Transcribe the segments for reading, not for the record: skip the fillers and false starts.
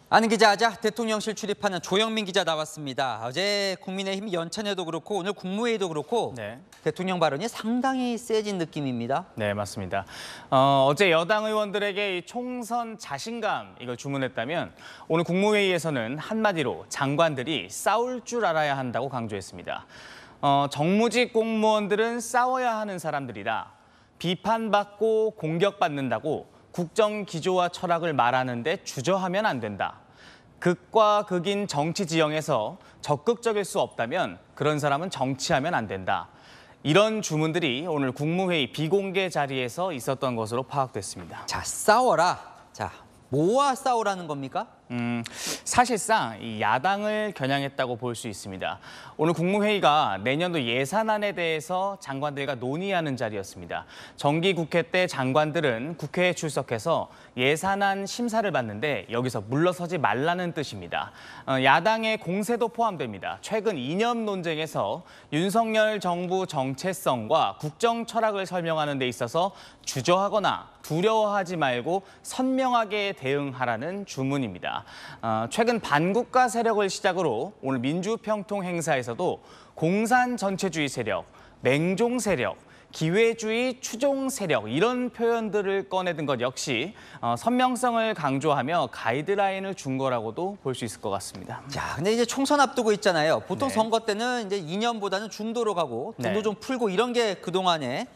아는 기자 하자 대통령실 출입하는 조영민 기자 나왔습니다. 어제 국민의힘 연찬회도 그렇고 오늘 국무회의도 그렇고 대통령 발언이 상당히 세진 느낌입니다. 네, 맞습니다. 어제 여당 의원들에게 이 총선 자신감 이걸 주문했다면 오늘 국무회의에서는 한마디로 장관들이 싸울 줄 알아야 한다고 강조했습니다. 정무직 공무원들은 싸워야 하는 사람들이다. 비판받고 공격받는다고 국정 기조와 철학을 말하는데 주저하면 안 된다. 극과 극인 정치 지형에서 적극적일 수 없다면 그런 사람은 정치하면 안 된다. 이런 주문들이 오늘 국무회의 비공개 자리에서 있었던 것으로 파악됐습니다. 자, 싸워라. 자, 뭐와 싸우라는 겁니까? 사실상 이 야당을 겨냥했다고 볼 수 있습니다. 오늘 국무회의가 내년도 예산안에 대해서 장관들과 논의하는 자리였습니다. 정기국회 때 장관들은 국회에 출석해서 예산안 심사를 받는데 여기서 물러서지 말라는 뜻입니다. 야당의 공세도 포함됩니다. 최근 이념 논쟁에서 윤석열 정부 정체성과 국정 철학을 설명하는 데 있어서 주저하거나 두려워하지 말고 선명하게 대응하라는 주문입니다. 최근 반국가 세력을 시작으로 오늘 민주평통 행사에서도 공산 전체주의 세력, 맹종 세력, 기회주의 추종 세력 이런 표현들을 꺼내든 것 역시 선명성을 강조하며 가이드라인을 준 거라고도 볼 수 있을 것 같습니다. 자, 근데 이제 총선 앞두고 있잖아요. 보통 선거 때는 이제 이념보다는 중도로 가고 중도 좀 풀고 이런 게 그동안의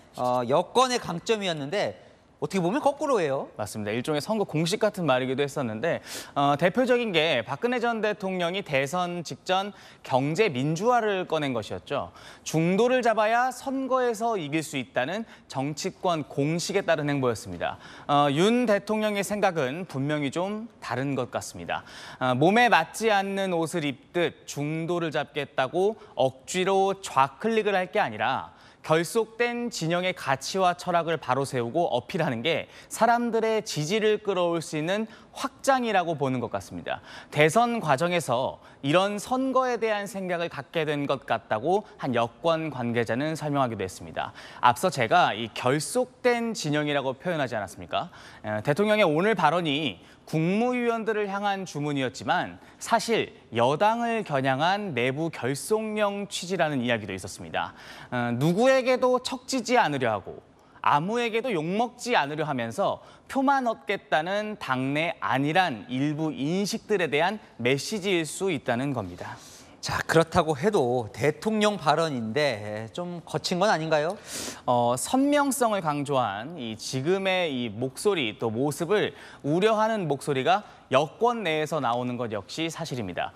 여권의 강점이었는데 어떻게 보면 거꾸로예요. 맞습니다. 일종의 선거 공식 같은 말이기도 했었는데 대표적인 게 박근혜 전 대통령이 대선 직전 경제 민주화를 꺼낸 것이었죠. 중도를 잡아야 선거에서 이길 수 있다는 정치권 공식에 따른 행보였습니다. 윤 대통령의 생각은 분명히 좀 다른 것 같습니다. 몸에 맞지 않는 옷을 입듯 중도를 잡겠다고 억지로 좌클릭을 할 게 아니라 결속된 진영의 가치와 철학을 바로 세우고 어필하는 게 사람들의 지지를 끌어올 수 있는 확장이라고 보는 것 같습니다. 대선 과정에서 이런 선거에 대한 생각을 갖게 된 것 같다고 한 여권 관계자는 설명하기도 했습니다. 앞서 제가 이 결속된 진영이라고 표현하지 않았습니까? 대통령의 오늘 발언이 국무위원들을 향한 주문이었지만 사실 여당을 겨냥한 내부 결속령 취지라는 이야기도 있었습니다. 누구에게도 척지지 않으려 하고 아무에게도 욕먹지 않으려 하면서 표만 얻겠다는 당내 안일한 일부 인식들에 대한 메시지일 수 있다는 겁니다. 자, 그렇다고 해도 대통령 발언인데 좀 거친 건 아닌가요? 선명성을 강조한 지금의 이 목소리 또 모습을 우려하는 목소리가 여권 내에서 나오는 것 역시 사실입니다.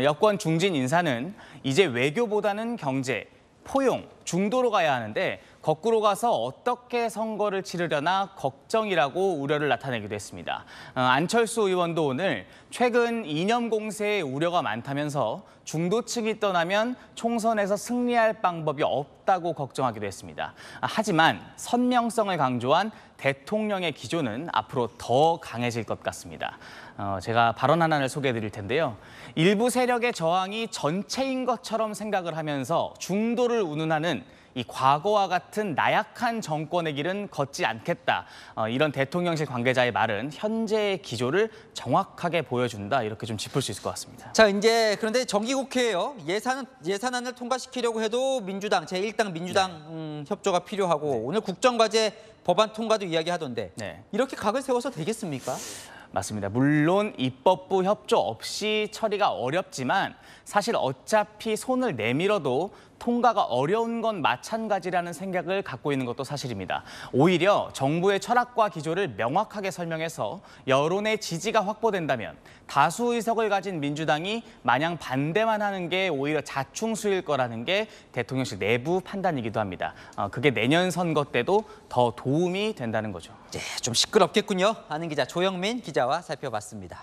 여권 중진 인사는 이제 외교보다는 경제, 포용, 중도로 가야 하는데 거꾸로 가서 어떻게 선거를 치르려나 걱정이라고 우려를 나타내기도 했습니다. 안철수 의원도 오늘 최근 이념 공세에 우려가 많다면서 중도층이 떠나면 총선에서 승리할 방법이 없다고 걱정하기도 했습니다. 하지만 선명성을 강조한 대통령의 기조는 앞으로 더 강해질 것 같습니다. 제가 발언 하나를 소개해 드릴 텐데요. 일부 세력의 저항이 전체인 것처럼 생각을 하면서 중도를 운운하는 이 과거와 같은 나약한 정권의 길은 걷지 않겠다. 이런 대통령실 관계자의 말은 현재의 기조를 정확하게 보여준다. 이렇게 좀 짚을 수 있을 것 같습니다. 자, 이제 그런데 정기국회예요. 예산안을 통과시키려고 해도 민주당, 제1당 민주당 협조가 필요하고 오늘 국정과제 법안 통과도 이야기하던데 이렇게 각을 세워서 되겠습니까? 맞습니다. 물론 입법부 협조 없이 처리가 어렵지만 사실 어차피 손을 내밀어도 통과가 어려운 건 마찬가지라는 생각을 갖고 있는 것도 사실입니다. 오히려 정부의 철학과 기조를 명확하게 설명해서 여론의 지지가 확보된다면 다수 의석을 가진 민주당이 마냥 반대만 하는 게 오히려 자충수일 거라는 게 대통령실 내부 판단이기도 합니다. 그게 내년 선거 때도 더 도움이 된다는 거죠. 좀 시끄럽겠군요. 아는 기자 조영민 기자와 살펴봤습니다.